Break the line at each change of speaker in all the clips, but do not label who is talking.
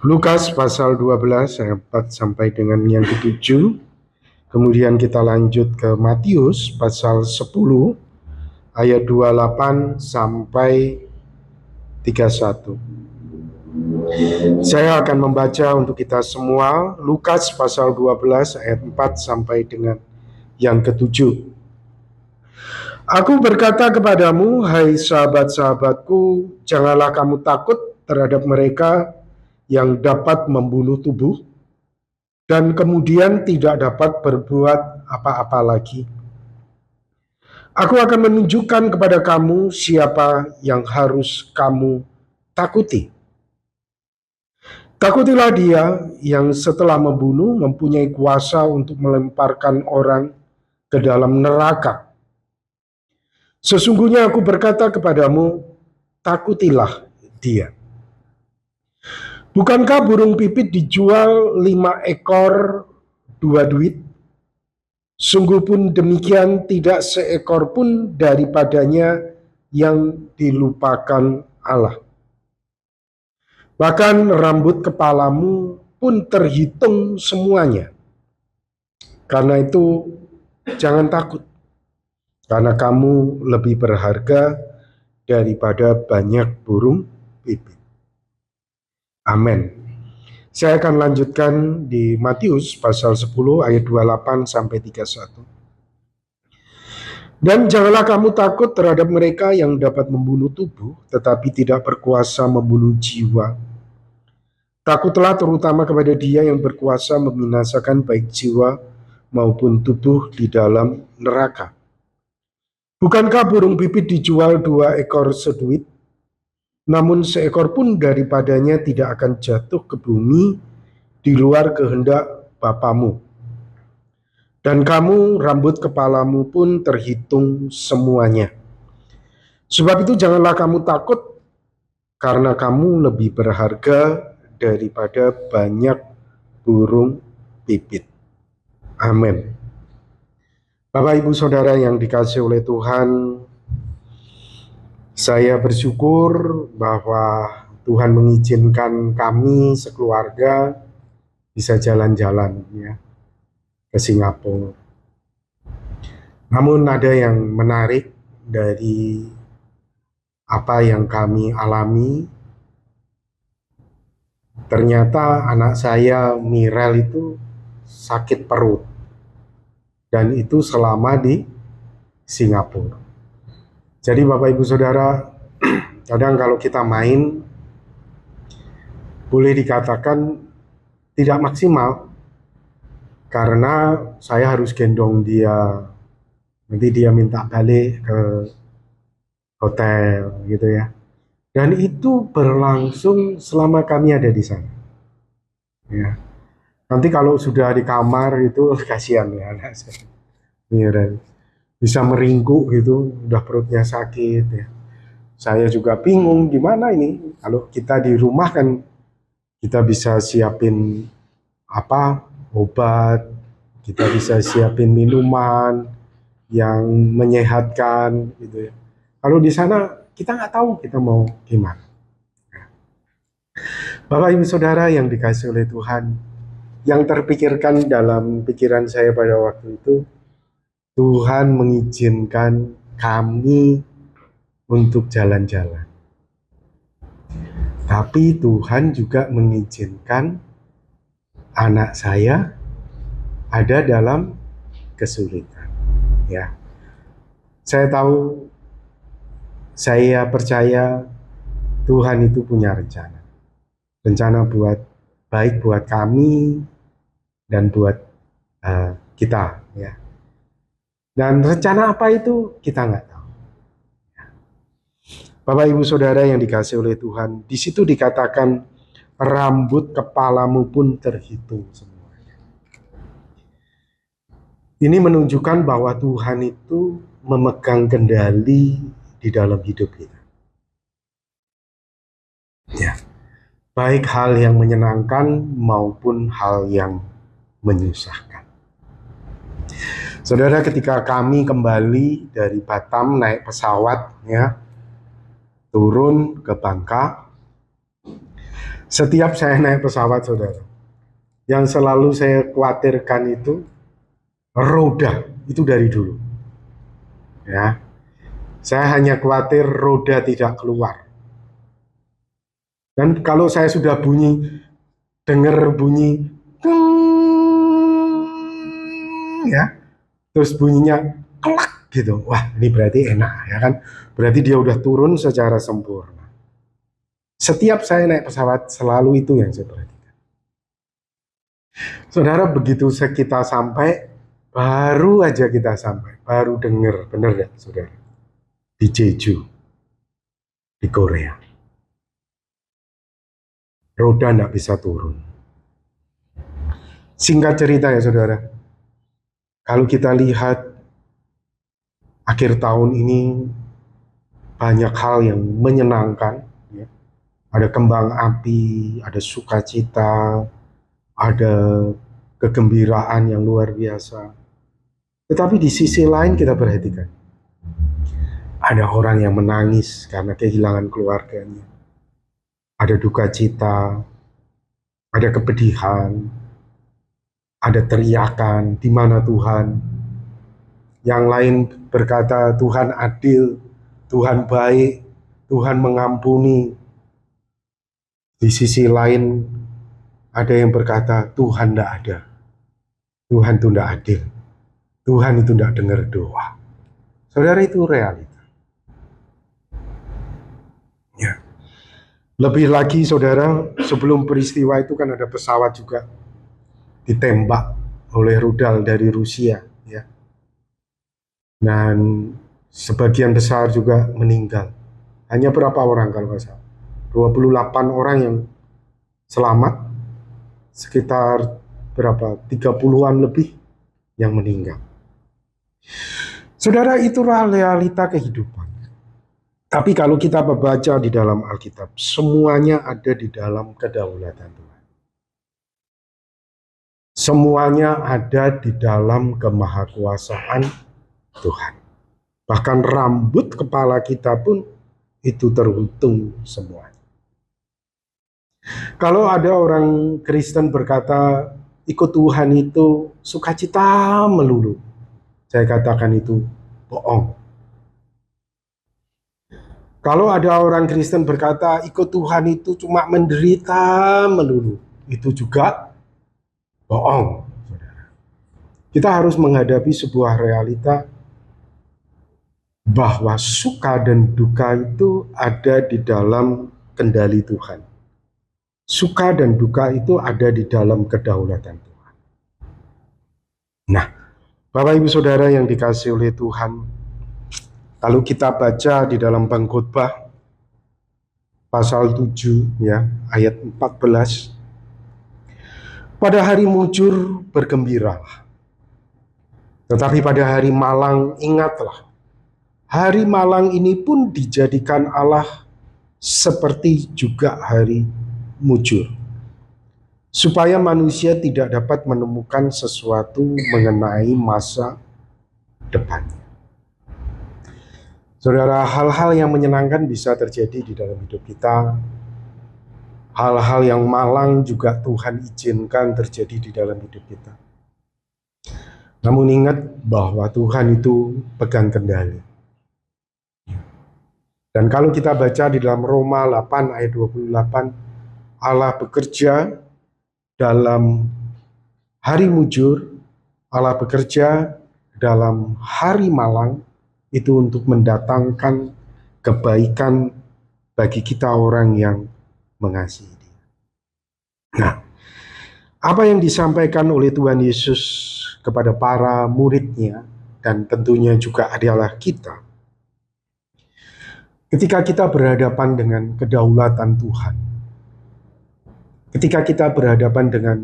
Lukas pasal 12 ayat 4 sampai dengan yang ke-7. Kemudian kita lanjut ke Matius pasal 10 ayat 28 sampai 31. Saya akan membaca untuk kita semua Lukas pasal 12 ayat 4 sampai dengan yang ke-7. Aku berkata kepadamu, hai sahabat-sahabatku, janganlah kamu takut terhadap mereka yang dapat membunuh tubuh dan kemudian tidak dapat berbuat apa-apa lagi. Aku akan menunjukkan kepada kamu siapa yang harus kamu takuti. Takutilah dia yang setelah membunuh mempunyai kuasa untuk melemparkan orang ke dalam neraka. Sesungguhnya aku berkata kepadamu, takutilah dia. Bukankah burung pipit dijual 5 ekor 2 duit? Sungguh pun demikian tidak seekor pun daripadanya yang dilupakan Allah. Bahkan rambut kepalamu pun terhitung semuanya. Karena itu jangan takut, karena kamu lebih berharga daripada banyak burung pipit. Amin. Saya akan lanjutkan di Matius pasal 10 ayat 28 sampai 31. Dan janganlah kamu takut terhadap mereka yang dapat membunuh tubuh, tetapi tidak berkuasa membunuh jiwa. Takutlah terutama kepada Dia yang berkuasa membinasakan baik jiwa maupun tubuh di dalam neraka. Bukankah burung pipit dijual 2 ekor seduit? Namun seekor pun daripadanya tidak akan jatuh ke bumi di luar kehendak Bapamu. Dan kamu, rambut kepalamu pun terhitung semuanya. Sebab itu janganlah kamu takut, karena kamu lebih berharga daripada banyak burung pipit. Amin. Bapak, Ibu, Saudara yang dikasihi oleh Tuhan, saya bersyukur bahwa Tuhan mengizinkan kami sekeluarga bisa jalan-jalan ya ke Singapura. Namun ada yang menarik dari apa yang kami alami. Ternyata anak saya Mirel itu sakit perut, dan itu selama di Singapura. Jadi Bapak Ibu Saudara, kadang kalau kita main boleh dikatakan tidak maksimal, karena saya harus gendong dia, nanti dia minta balik ke hotel gitu ya. Dan itu berlangsung selama kami ada di sana. Ya. Nanti kalau sudah di kamar itu kasihan ya anak saya. Mirel bisa meringkuk gitu, udah perutnya sakit ya. Saya juga bingung gimana ini. Kalau kita di rumah kan kita bisa siapin obat, kita bisa siapin minuman yang menyehatkan gitu ya. Kalau di sana kita nggak tahu kita mau gimana. Bapak Ibu Saudara yang dikasihi oleh Tuhan, yang terpikirkan dalam pikiran saya pada waktu itu, Tuhan mengizinkan kami untuk jalan-jalan. Tapi Tuhan juga mengizinkan anak saya ada dalam kesulitan. Ya, saya tahu, saya percaya Tuhan itu punya rencana. Rencana baik buat kami dan buat kita. Ya. Dan rencana apa itu kita nggak tahu. Bapak Ibu Saudara yang dikasihi oleh Tuhan, di situ dikatakan rambut kepalamu pun terhitung semuanya. Ini menunjukkan bahwa Tuhan itu memegang kendali di dalam hidup kita. Ya. Baik hal yang menyenangkan maupun hal yang menyusahkan. Saudara, ketika kami kembali dari Batam naik pesawat ya, turun ke Bangka, Setiap saya naik pesawat, saudara, yang selalu saya khawatirkan itu roda, itu dari dulu. Ya, saya hanya khawatir roda tidak keluar. Dan kalau saya sudah dengar bunyi, ya, terus bunyinya kelak gitu, wah ini berarti enak, ya kan? Berarti dia udah turun secara sempurna. Setiap saya naik pesawat selalu itu yang saya perhatikan. Saudara, begitu kita sampai, baru aja kita sampai, baru dengar, bener ya saudara, di Jeju, di Korea, roda nggak bisa turun. Singkat cerita ya saudara, kalau kita lihat akhir tahun ini banyak hal yang menyenangkan, ya. Ada kembang api, ada sukacita, ada kegembiraan yang luar biasa. Tetapi di sisi lain kita perhatikan, ada orang yang menangis karena kehilangan keluarganya. Ada duka cita, ada kepedihan, ada teriakan, di mana Tuhan? Yang lain berkata Tuhan adil, Tuhan baik, Tuhan mengampuni. Di sisi lain ada yang berkata Tuhan tidak ada, Tuhan itu tidak adil, Tuhan itu tidak dengar doa. Saudara, itu realita. Ya. Lebih lagi saudara, sebelum peristiwa itu kan ada pesawat juga ditembak oleh rudal dari Rusia, ya. Dan sebagian besar juga meninggal. Hanya berapa orang kalau nggak salah? 28 orang yang selamat, sekitar berapa? 30-an lebih yang meninggal. Saudara, itulah realita kehidupan. Tapi kalau kita membaca di dalam Alkitab, semuanya ada di dalam kedaulatan Tuhan. Semuanya ada di dalam kemahakuasaan Tuhan. Bahkan rambut kepala kita pun itu terhitung semua. Kalau ada orang Kristen berkata ikut Tuhan itu sukacita melulu, saya katakan itu bohong. Kalau ada orang Kristen berkata ikut Tuhan itu cuma menderita melulu, itu juga bohong. Kita harus menghadapi sebuah realita bahwa suka dan duka itu ada di dalam kendali Tuhan. Suka dan duka itu ada di dalam kedaulatan Tuhan. Nah, Bapak Ibu Saudara yang dikasihi oleh Tuhan, kalau kita baca di dalam Pengkhotbah pasal 7 ya, ayat 14, pada hari mujur bergembiralah, tetapi pada hari malang ingatlah, hari malang ini pun dijadikan Allah seperti juga hari mujur, supaya manusia tidak dapat menemukan sesuatu mengenai masa depannya. Saudara, hal-hal yang menyenangkan bisa terjadi di dalam hidup kita. Hal-hal yang malang juga Tuhan izinkan terjadi di dalam hidup kita. Namun ingat bahwa Tuhan itu pegang kendali. Dan kalau kita baca di dalam Roma 8 ayat 28, Allah bekerja dalam hari mujur, Allah bekerja dalam hari malang, itu untuk mendatangkan kebaikan bagi kita orang yang mengasihi Dia. Nah, apa yang disampaikan oleh Tuhan Yesus kepada para muridnya dan tentunya juga adalah kita. Ketika kita berhadapan dengan kedaulatan Tuhan, ketika kita berhadapan dengan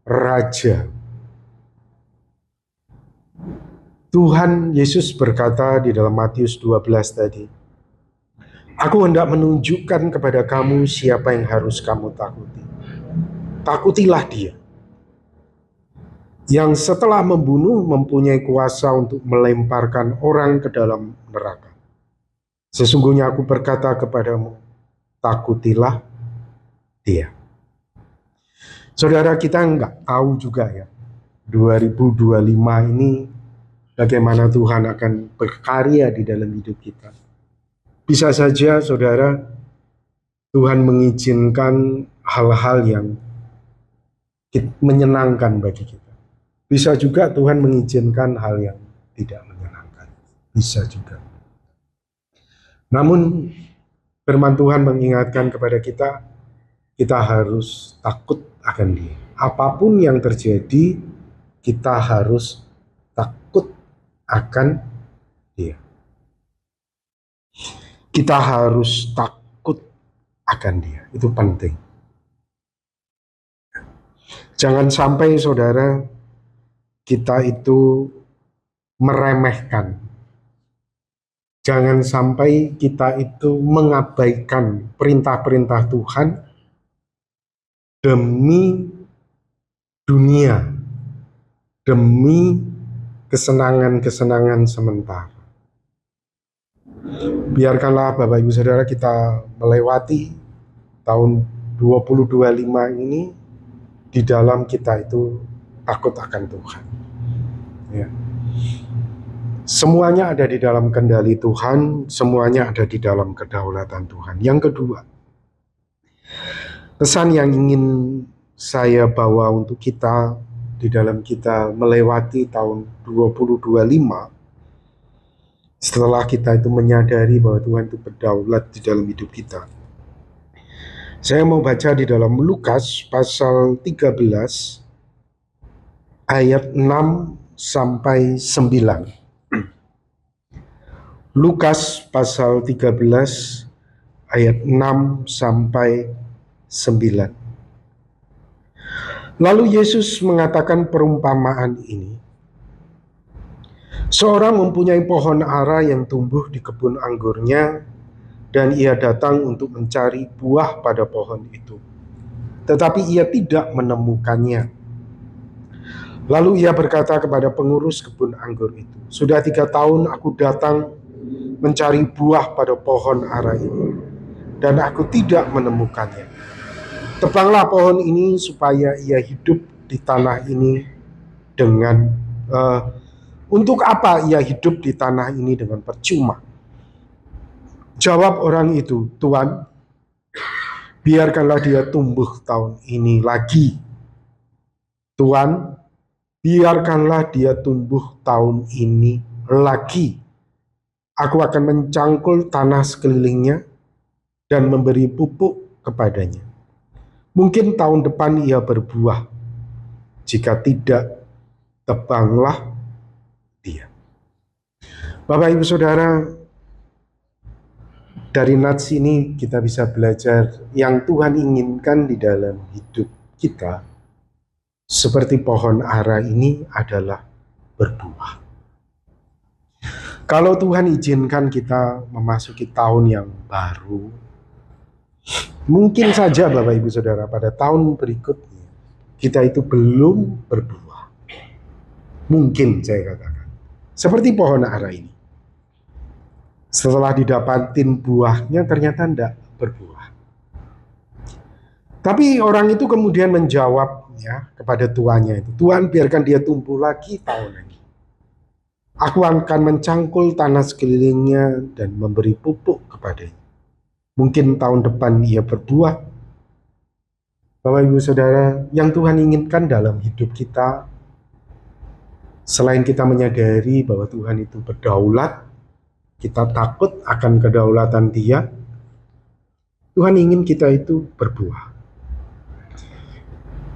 Raja, Tuhan Yesus berkata di dalam Matius 12 tadi, Aku hendak menunjukkan kepada kamu siapa yang harus kamu takuti. Takutilah Dia, yang setelah membunuh mempunyai kuasa untuk melemparkan orang ke dalam neraka. Sesungguhnya aku berkata kepadamu, takutilah Dia. Saudara, kita nggak tahu juga ya, 2025 ini bagaimana Tuhan akan berkarya di dalam hidup kita. Bisa saja saudara, Tuhan mengizinkan hal-hal yang menyenangkan bagi kita. Bisa juga Tuhan mengizinkan hal yang tidak menyenangkan. Bisa juga. Namun firman Tuhan mengingatkan kepada kita harus takut akan Dia. Apapun yang terjadi, kita harus takut akan Dia. Kita harus takut akan Dia. Itu penting. Jangan sampai saudara kita itu meremehkan. Jangan sampai kita itu mengabaikan perintah-perintah Tuhan demi dunia, demi kesenangan-kesenangan sementara. Biarkanlah Bapak Ibu Saudara kita melewati tahun 2025 ini di dalam kita itu takut akan Tuhan. Ya. Semuanya ada di dalam kendali Tuhan, semuanya ada di dalam kedaulatan Tuhan. Yang kedua, pesan yang ingin saya bawa untuk kita di dalam kita melewati tahun 2025, setelah kita itu menyadari bahwa Tuhan itu berdaulat di dalam hidup kita. Saya mau baca di dalam Lukas pasal 13 ayat 6 sampai 9. Lukas pasal 13 ayat 6 sampai 9. Lalu Yesus mengatakan perumpamaan ini. Seorang mempunyai pohon ara yang tumbuh di kebun anggurnya, dan ia datang untuk mencari buah pada pohon itu. Tetapi ia tidak menemukannya. Lalu ia berkata kepada pengurus kebun anggur itu, "Sudah 3 tahun aku datang mencari buah pada pohon ara ini, dan aku tidak menemukannya. Tebanglah pohon ini supaya ia hidup di tanah ini dengan untuk apa ia hidup di tanah ini dengan percuma?" Jawab orang itu, "Tuan, biarkanlah dia tumbuh tahun ini lagi. Tuan, biarkanlah dia tumbuh tahun ini lagi. Aku akan mencangkul tanah sekelilingnya dan memberi pupuk kepadanya. Mungkin tahun depan ia berbuah. Jika tidak, tebanglah dia." Bapak Ibu Saudara, dari nats ini kita bisa belajar yang Tuhan inginkan di dalam hidup kita seperti pohon ara ini adalah berbuah. Kalau Tuhan izinkan kita memasuki tahun yang baru, mungkin saja Bapak Ibu Saudara pada tahun berikutnya kita itu belum berbuah. Mungkin saya katakan. Seperti pohon ara ini. Setelah didapatin buahnya ternyata tidak berbuah. Tapi orang itu kemudian menjawab ya kepada tuannya itu, "Tuan, biarkan dia tumbuh lagi tahun lagi. Aku akan mencangkul tanah sekelilingnya dan memberi pupuk kepadanya. Mungkin tahun depan ia berbuah." Bapak Ibu Saudara, yang Tuhan inginkan dalam hidup kita, selain kita menyadari bahwa Tuhan itu berdaulat, kita takut akan kedaulatan Dia, Tuhan ingin kita itu berbuah.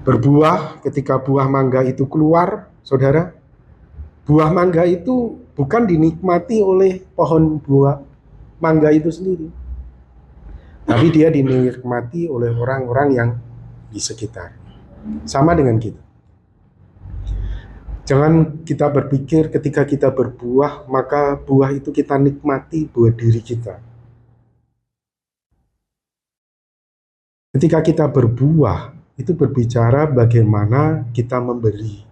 Berbuah ketika buah mangga itu keluar, saudara, buah mangga itu bukan dinikmati oleh pohon buah mangga itu sendiri, tapi dia dinikmati oleh orang-orang yang di sekitar. Sama dengan kita. Jangan kita berpikir ketika kita berbuah, maka buah itu kita nikmati buat diri kita. Ketika kita berbuah, itu berbicara bagaimana kita memberi.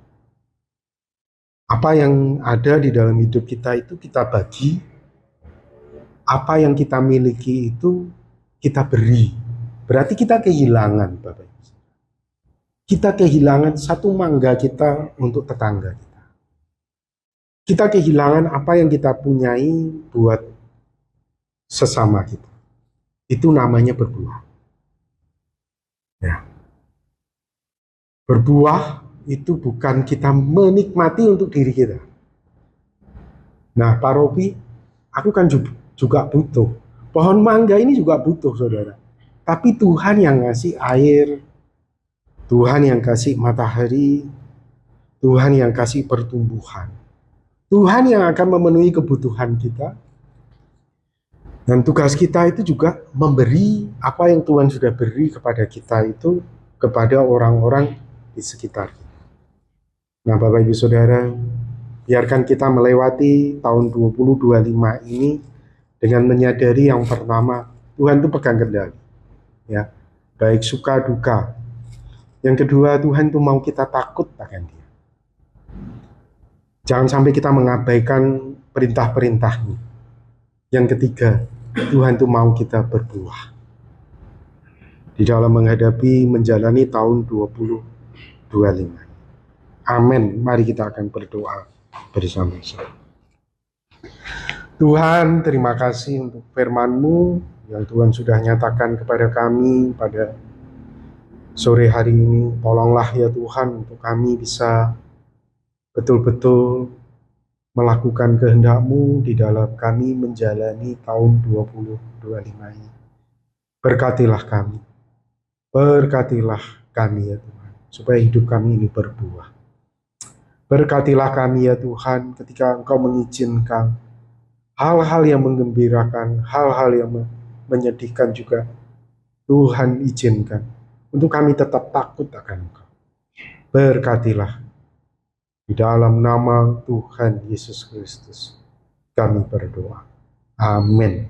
Apa yang ada di dalam hidup kita itu kita bagi, apa yang kita miliki itu kita beri. Berarti kita kehilangan, Bapak Ibu. kita kehilangan satu mangga kita untuk tetangga kita. Kita kehilangan apa yang kita punyai buat sesama kita. Itu namanya berbuah. Ya. Berbuah itu bukan kita menikmati untuk diri kita. Nah, Pak Robi, aku kan juga butuh. Pohon mangga ini juga butuh, saudara. Tapi Tuhan yang ngasih air, Tuhan yang kasih matahari, Tuhan yang kasih pertumbuhan. Tuhan yang akan memenuhi kebutuhan kita. Dan tugas kita itu juga memberi apa yang Tuhan sudah beri kepada kita itu kepada orang-orang di sekitar kita. Nah, Bapak Ibu Saudara, biarkan kita melewati tahun 2025 ini dengan menyadari yang pertama, Tuhan itu pegang kendali. Ya, baik suka duka. Yang kedua, Tuhan itu mau kita takut akan Dia. Jangan sampai kita mengabaikan perintah-perintahnya. Yang ketiga, Tuhan itu mau kita berbuah. Di dalam menghadapi menjalani tahun 2025. Amin. Mari kita akan berdoa bersama-sama. Tuhan, terima kasih untuk firman-Mu yang Tuhan sudah nyatakan kepada kami pada sore hari ini. Tolonglah ya Tuhan untuk kami bisa betul-betul melakukan kehendak-Mu di dalam kami menjalani tahun 2025 ini. Berkatilah kami. Berkatilah kami ya Tuhan, supaya hidup kami ini berbuah. Berkatilah kami ya Tuhan ketika Engkau mengizinkan hal-hal yang menggembirakan, hal-hal yang menyedihkan juga Tuhan izinkan untuk kami tetap takut akan Engkau. Berkatilah di dalam nama Tuhan Yesus Kristus kami berdoa. Amin.